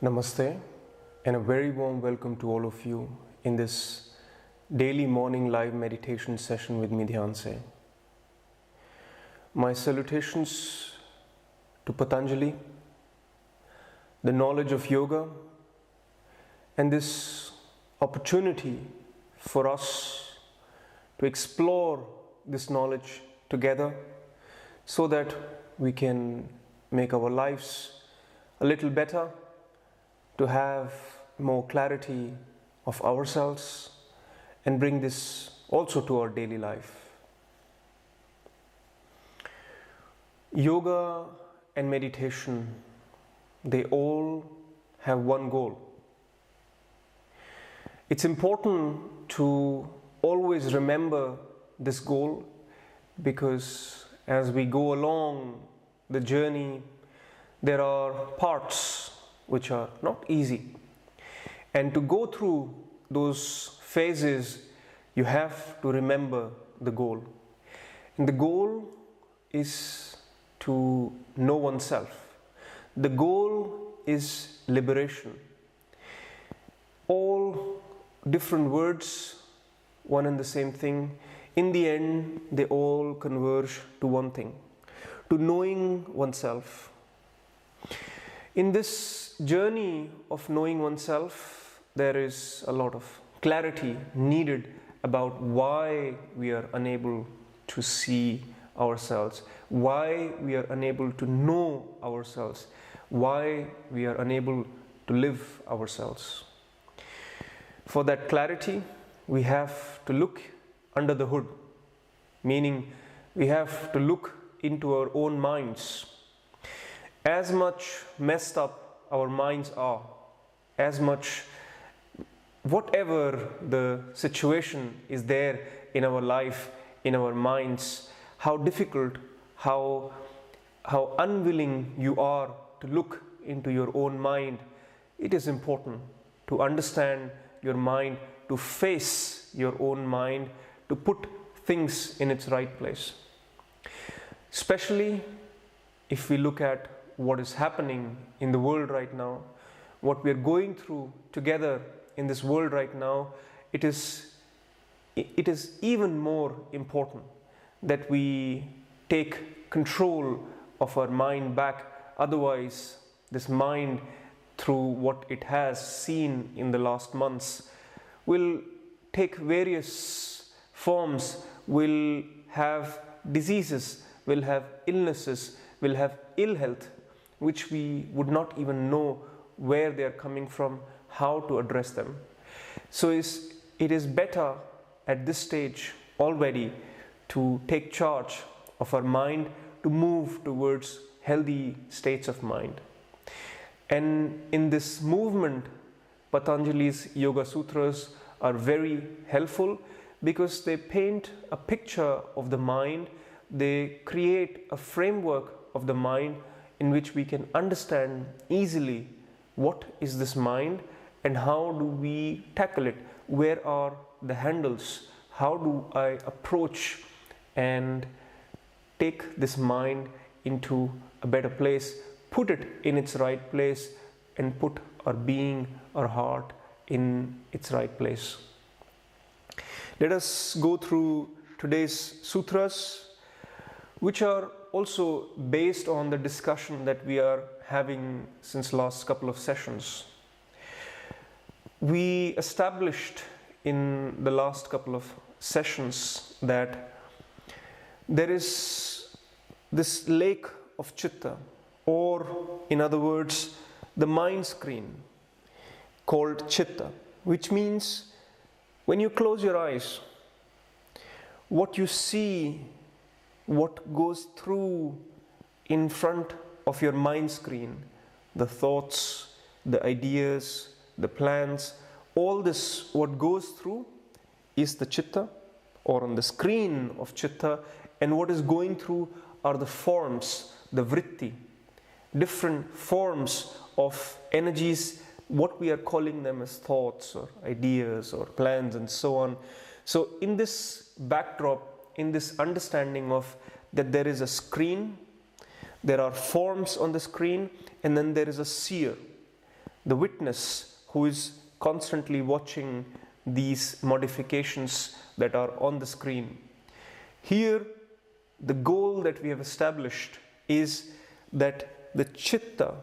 Namaste and a very warm welcome to all of you in this daily morning live meditation session with me, Dhyanse. My salutations to Patanjali, the knowledge of yoga, and this opportunity for us to explore this knowledge together so that we can make our lives a little better, to have more clarity of ourselves and bring this also to our daily life. Yoga and meditation, they all have one goal. It's important to always remember this goal, because as we go along the journey, there are parts which are not easy. And to go through those phases, you have to remember the goal. And the goal is to know oneself. The goal is liberation. All different words, one and the same thing. In the end, they all converge to one thing, to knowing oneself. In this journey of knowing oneself, there is a lot of clarity needed about why we are unable to see ourselves, why we are unable to know ourselves, why we are unable to live ourselves. For that clarity, we have to look under the hood, meaning we have to look into our own minds. As much messed up our minds are, as much whatever the situation is there in our life, in our minds, how difficult, how unwilling you are to look into your own mind, it is important to understand your mind, to face your own mind, to put things in its right place. Especially if we look at what is happening in the world right now, what we are going through together in this world right now, it is even more important that we take control of our mind back. Otherwise, this mind, through what it has seen in the last months, will take various forms, will have diseases, will have illnesses, will have ill health, which we would not even know where they are coming from, how to address them. So it is better at this stage already to take charge of our mind, to move towards healthy states of mind. And in this movement, Patanjali's Yoga Sutras are very helpful, because they paint a picture of the mind, they create a framework of the mind in which we can understand easily what is this mind and how do we tackle it, where are the handles, how do I approach and take this mind into a better place, put it in its right place, and put our being, our heart in its right place. Let us go through today's sutras, which are also based on the discussion that we are having since last couple of sessions. We established in the last couple of sessions that there is this lake of chitta, or in other words, the mind screen called chitta, which means when you close your eyes, what you see, what goes through in front of your mind screen, the thoughts, the ideas, the plans, all this, what goes through is the chitta, or on the screen of chitta, and what is going through are the forms, the vritti, different forms of energies, what we are calling them as thoughts or ideas or plans and so on. So in this backdrop, in this understanding of that there is a screen, there are forms on the screen, and then there is a seer. the witness who is constantly watching these modifications that are on the screen. Here, the goal that we have established is that the chitta,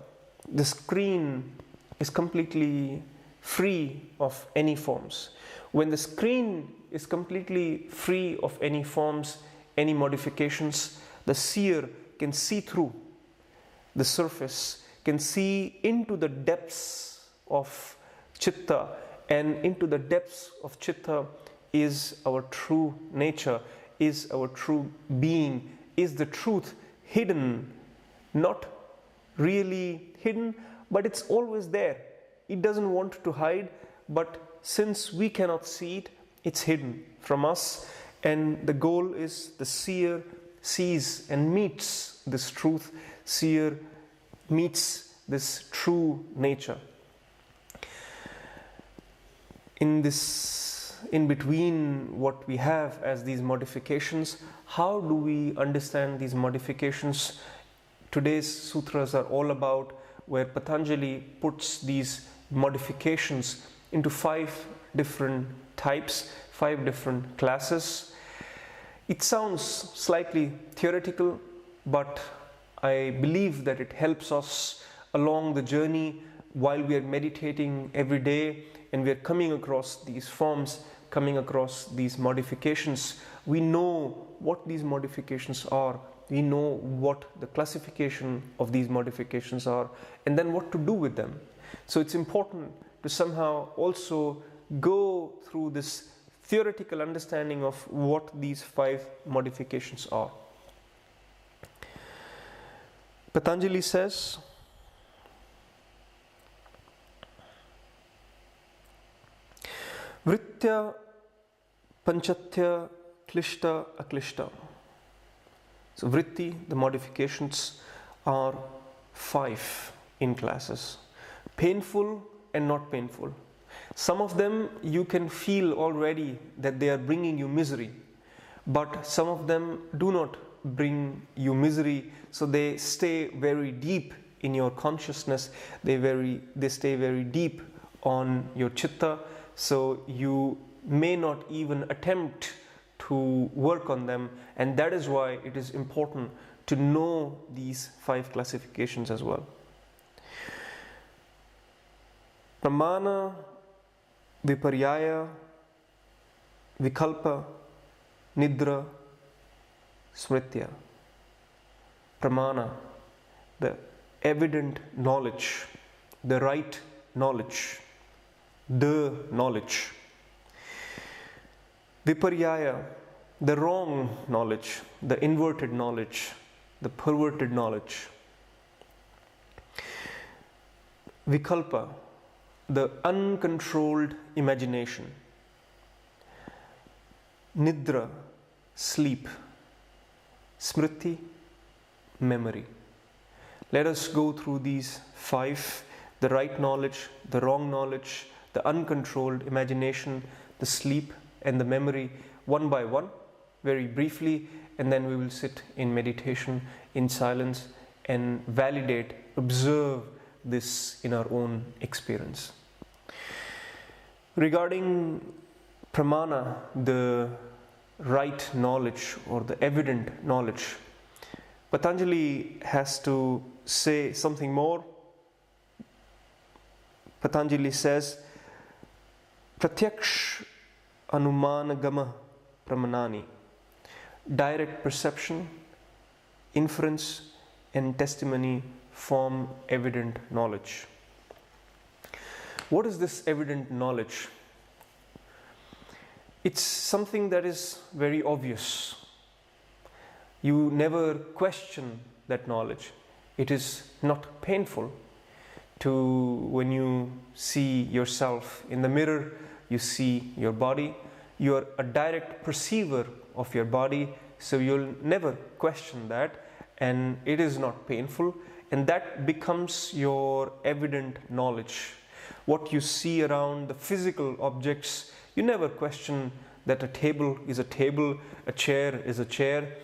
the screen, is completely free of any forms. When the screen is completely free of any forms, any modifications, the seer can see through the surface, can see into the depths of chitta, and into the depths of chitta is our true nature, is our true being, is the truth hidden, not really hidden, but it's always there. It doesn't want to hide, but since we cannot see it, it's hidden from us. And the goal is the seer sees and meets this truth, seer meets this true nature. In between what we have as these modifications, how do we understand these modifications? Today's sutras are all about where Patanjali puts these modifications into 5 different types, 5 different classes. It sounds slightly theoretical, but I believe that it helps us along the journey while we are meditating every day and we are coming across these forms, coming across these modifications. We know what these modifications are. We know what the classification of these modifications are, and then what to do with them. So it's important to somehow also go through this theoretical understanding of what these 5 modifications are. Patanjali says, Vritya Panchatya Klishta Aklishta. So vritti, the modifications, are 5 in classes. Painful and not painful. Some of them you can feel already that they are bringing you misery, but some of them do not bring you misery, so they stay very deep in your consciousness, they stay very deep on your chitta, so you may not even attempt to work on them, and that is why it is important to know these 5 classifications as well. Pramana, Viparyaya, Vikalpa, Nidra, Smritya. Pramana, the evident knowledge, the right knowledge, the knowledge. Viparyaya, the wrong knowledge, the inverted knowledge, the perverted knowledge. Vikalpa, the uncontrolled imagination. Nidra, sleep. Smriti, memory. Let us go through these 5, the right knowledge, the wrong knowledge, the uncontrolled imagination, the sleep, and the memory, one by one, very briefly, and then we will sit in meditation, in silence, and validate, observe this in our own experience. Regarding pramana, the right knowledge or the evident knowledge, Patanjali has to say something more. Patanjali says, Pratyaksh Anumanagama Pramanani. Direct perception, inference, and testimony form evident knowledge. What is this evident knowledge? It's something that is very obvious. You never question that knowledge. It is not painful to, when you see yourself in the mirror, you see your body. You are a direct perceiver of your body, so you'll never question that, and it is not painful, and that becomes your evident knowledge. What you see around the physical objects, you never question that a table is a table, a chair is a chair.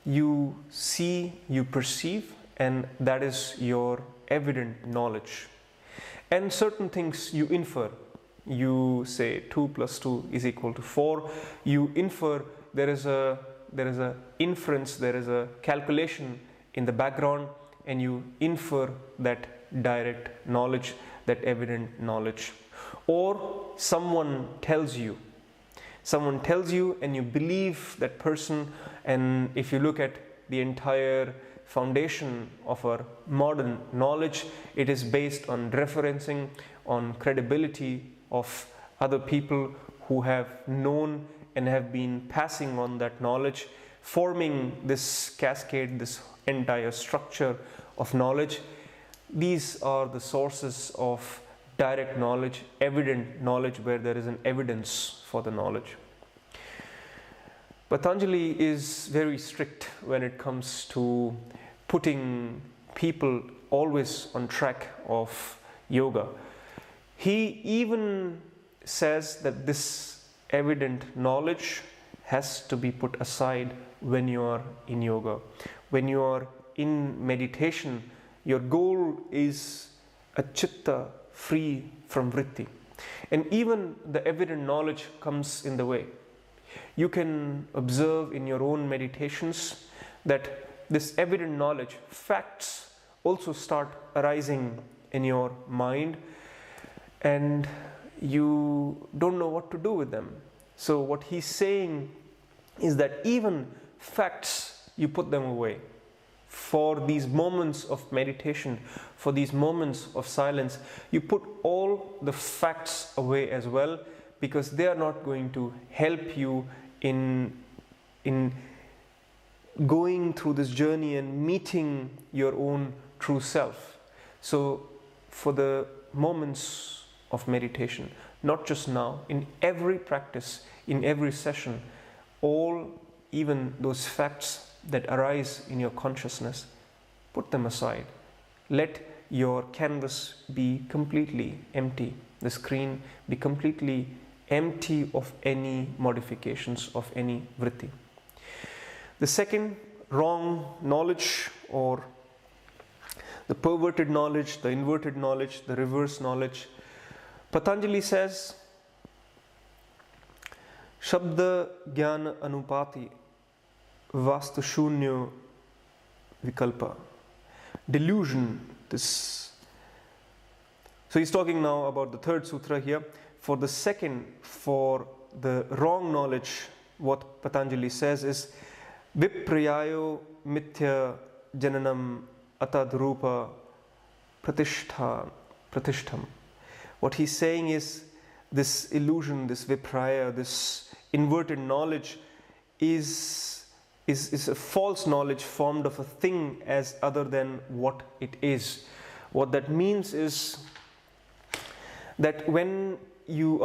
You see, you perceive, and that is your evident knowledge. And certain things you infer. You say 2 plus 2 is equal to 4. You infer, there is a inference, there is a calculation in the background, and you infer that direct knowledge, that evident knowledge. Or someone tells you and you believe that person. And if you look at the entire foundation of our modern knowledge, it is based on referencing, on credibility of other people who have known and have been passing on that knowledge, forming this cascade, this entire structure of knowledge. These are the sources of direct knowledge, evident knowledge, where there is an evidence for the knowledge. Patanjali is very strict when it comes to putting people always on track of yoga. He even says that this evident knowledge has to be put aside when you are in yoga. When you are in meditation, your goal is a chitta free from vritti. And even the evident knowledge comes in the way. You can observe in your own meditations that this evident knowledge, facts, also start arising in your mind, and you don't know what to do with them. So what he's saying is that even facts, you put them away. For these moments of meditation, for these moments of silence, you put all the facts away as well, because they are not going to help you in going through this journey and meeting your own true self. So for the moments of meditation, not just now, in every practice, in every session, all, even those facts that arise in your consciousness, put them aside. Let your canvas be completely empty, the screen be completely empty of any modifications, of any vritti. The second, wrong knowledge, or the perverted knowledge, the inverted knowledge, the reverse knowledge. Patanjali says, Shabda Jnana Anupati Vastu Shunyo Vikalpa. Delusion, this. So he's talking now about the third sutra here. For the second, for the wrong knowledge, what Patanjali says is Viprayayo Mithya Jananam Atadrupa Pratishtham. What he's saying is this illusion, this vipraya, this inverted knowledge is a false knowledge formed of a thing as other than what it is. What that means is that when you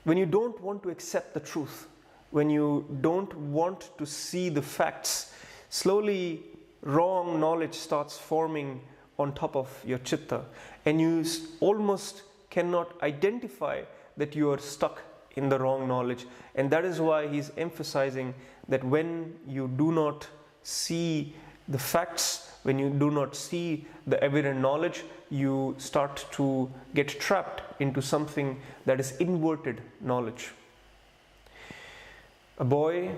don't want to accept the truth, when you don't want to see the facts, slowly wrong knowledge starts forming on top of your chitta, and you almost cannot identify that you are stuck in the wrong knowledge. And that is why he's emphasizing that when you do not see the facts, when you do not see the evident knowledge, you start to get trapped into something that is inverted knowledge. A boy,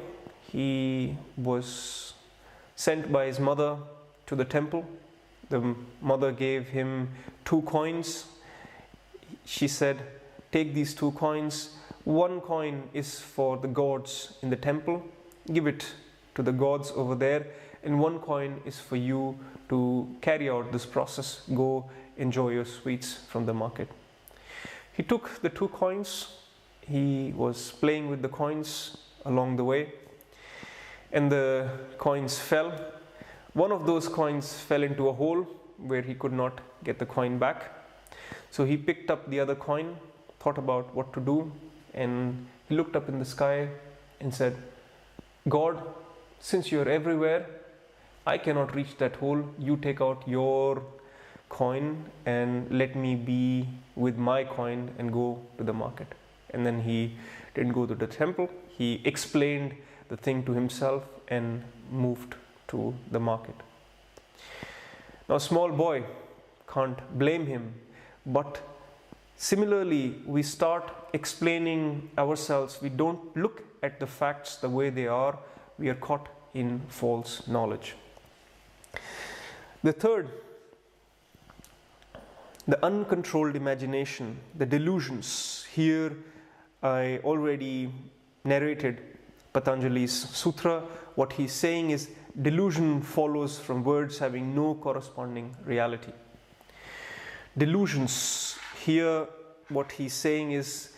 he was sent by his mother to the temple. The mother gave him 2 coins. She said, take these 2 coins. 1 coin is for the gods in the temple. Give it to the gods over there. And 1 coin is for you to carry out this process. Go enjoy your sweets from the market. He took the 2 coins. He was playing with the coins along the way, and the coins fell. One of those coins fell into a hole where he could not get the coin back. So he picked up the other coin, thought about what to do, and he looked up in the sky and said, God, since you're everywhere, I cannot reach that hole. You take out your coin and let me be with my coin and go to the market. And then he didn't go to the temple. He explained the thing to himself and moved to the market. Now a small boy can't blame him. But similarly, we start explaining ourselves. We don't look at the facts the way they are. We are caught in false knowledge. The third, the uncontrolled imagination, the delusions. Here I already narrated Patanjali's sutra. What he's saying is delusion follows from words having no corresponding reality. Delusions, here what he's saying is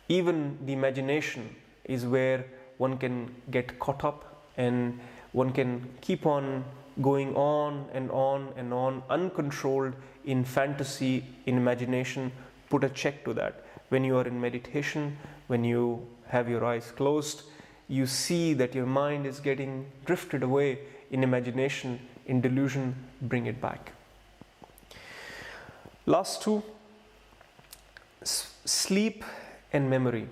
even the imagination is where one can get caught up and one can keep on going on and on and on, uncontrolled in fantasy, in imagination. Put a check to that. When you are in meditation, when you have your eyes closed, you see that your mind is getting drifted away in imagination, in delusion. Bring it back. Last two, sleep and memory.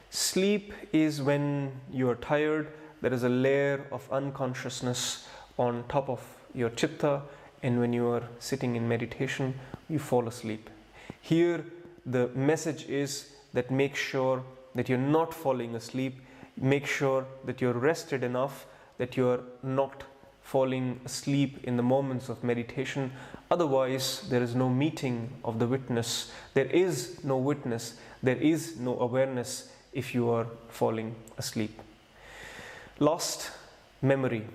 Sleep is when you are tired, there is a layer of unconsciousness on top of your chitta, and when you are sitting in meditation, you fall asleep. Here, the message is that make sure that you're not falling asleep. Make sure that you're rested enough, that you're not falling asleep in the moments of meditation. Otherwise, there is no meeting of the witness. There is no witness. There is no awareness if you are falling asleep. Lost memory.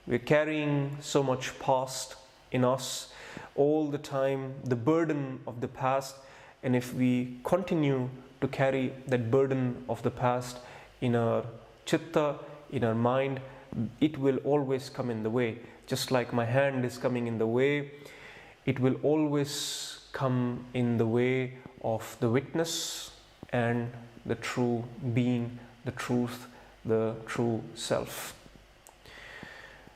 We're carrying so much past in us all the time, the burden of the past. And if we continue to carry that burden of the past in our chitta, in our mind, it will always come in the way. Just like my hand is coming in the way, it will always come in the way of the witness and the true being, the truth, the true self.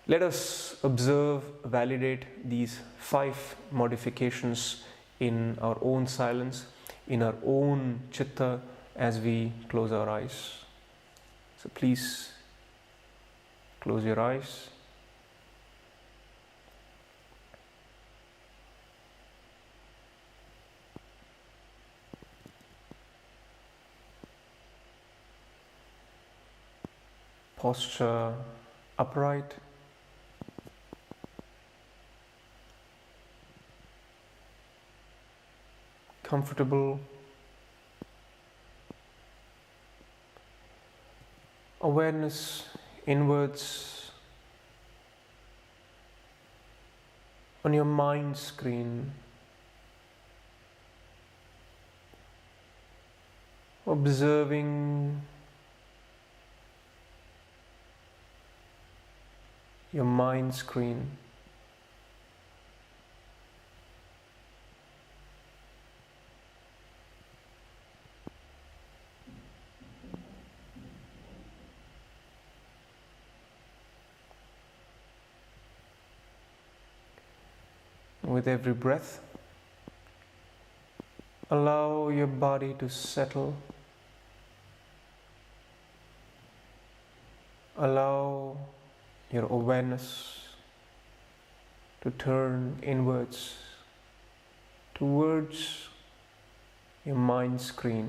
Let us observe, validate these 5 modifications in our own silence, in our own chitta, as we close our eyes. So please close your eyes. Posture upright. Comfortable. Awareness inwards on your mind screen. Observing your mind screen. With every breath, allow your body to settle. Allow your awareness to turn inwards, towards your mind screen.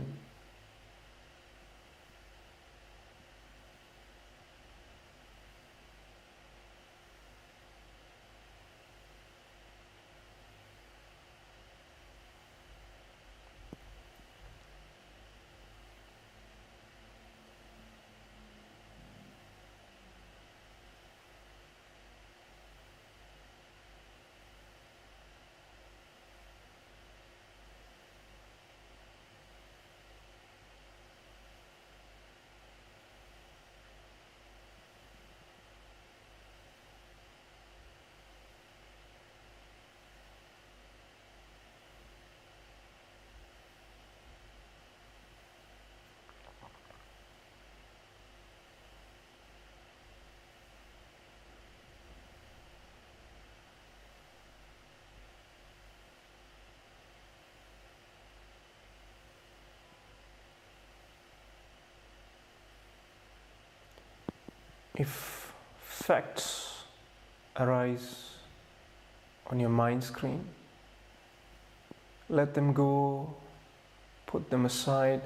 If facts arise on your mind screen, let them go, put them aside.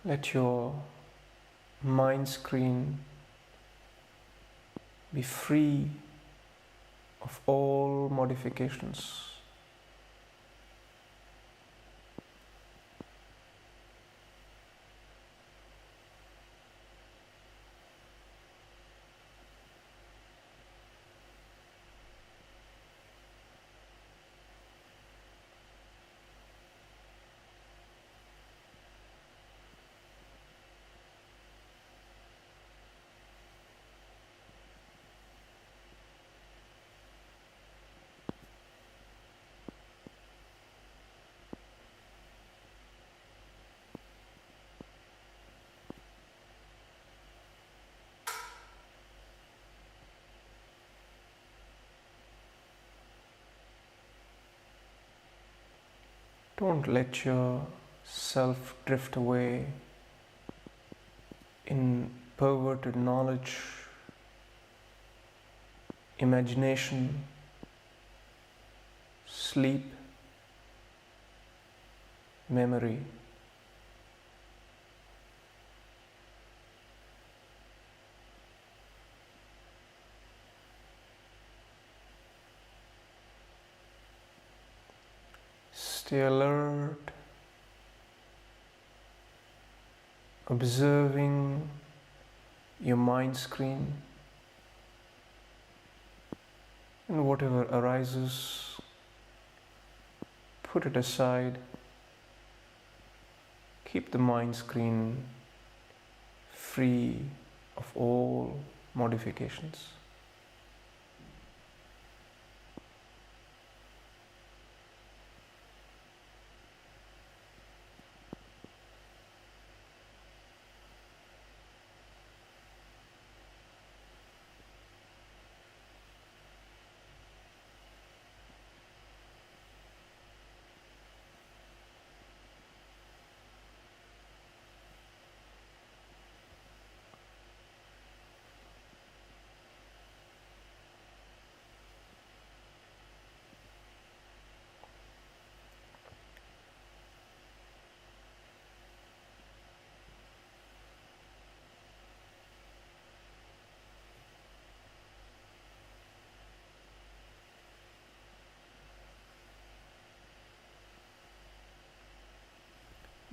Let your mind screen be free of all modifications. Don't let yourself drift away in perverted knowledge, imagination, sleep, memory. Stay alert, observing your mind screen, and whatever arises, put it aside. Keep the mind screen free of all modifications.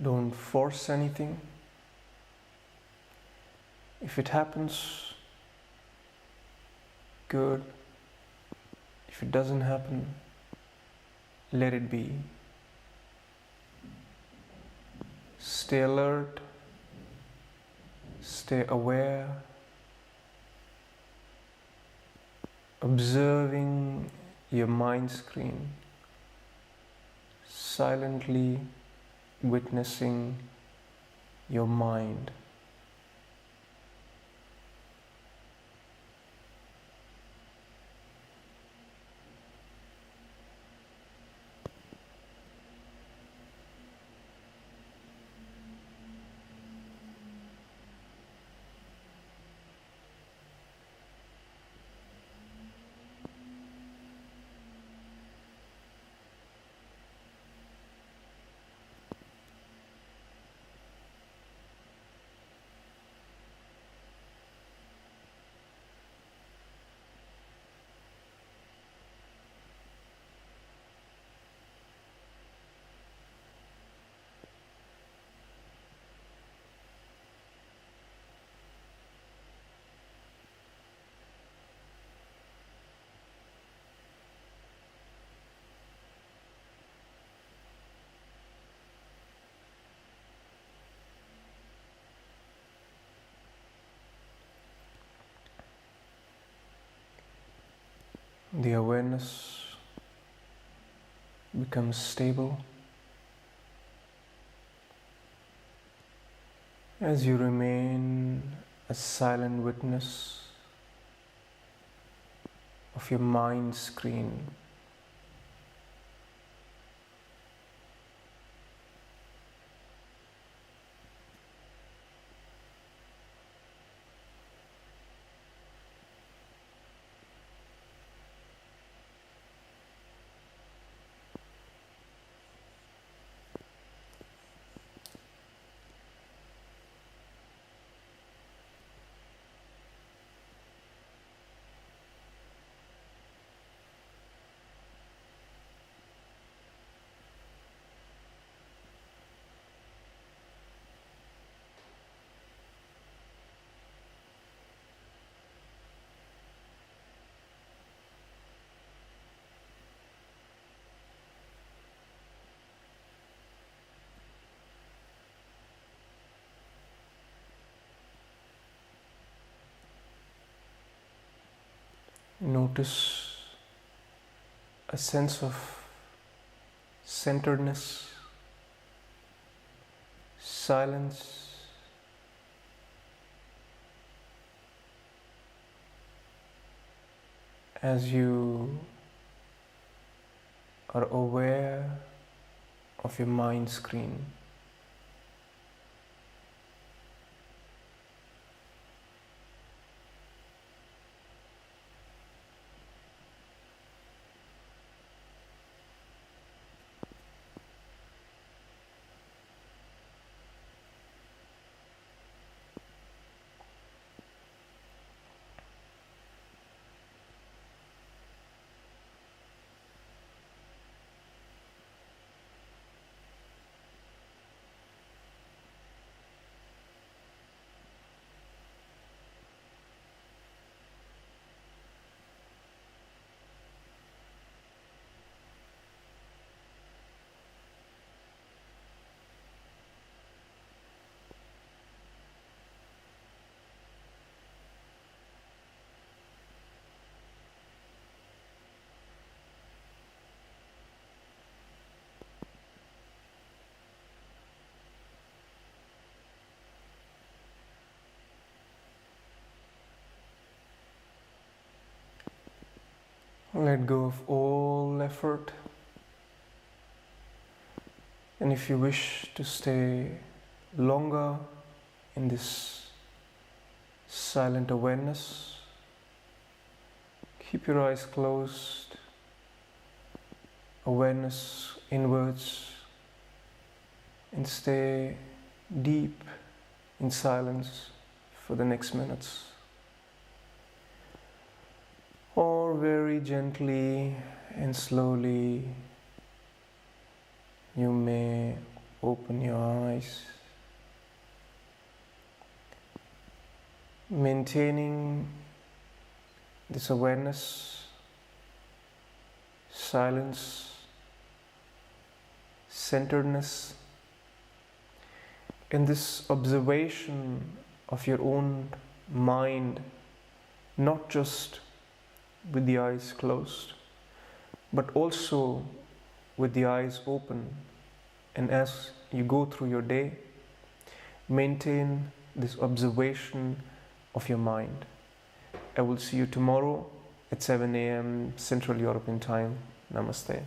Don't force anything. If it happens, good. If it doesn't happen, let it be. Stay alert, stay aware, observing your mind screen, silently witnessing your mind. The awareness becomes stable as you remain a silent witness of your mind screen. Notice a sense of centeredness, silence, as you are aware of your mind screen. Let go of all effort, and if you wish to stay longer in this silent awareness, keep your eyes closed, awareness inwards, and stay deep in silence for the next minutes. Or very gently and slowly you may open your eyes, maintaining this awareness, silence, centeredness, and this observation of your own mind, not just with the eyes closed, but also with the eyes open. And as you go through your day, maintain this observation of your mind. I will see you tomorrow at 7 a.m. Central European Time. Namaste.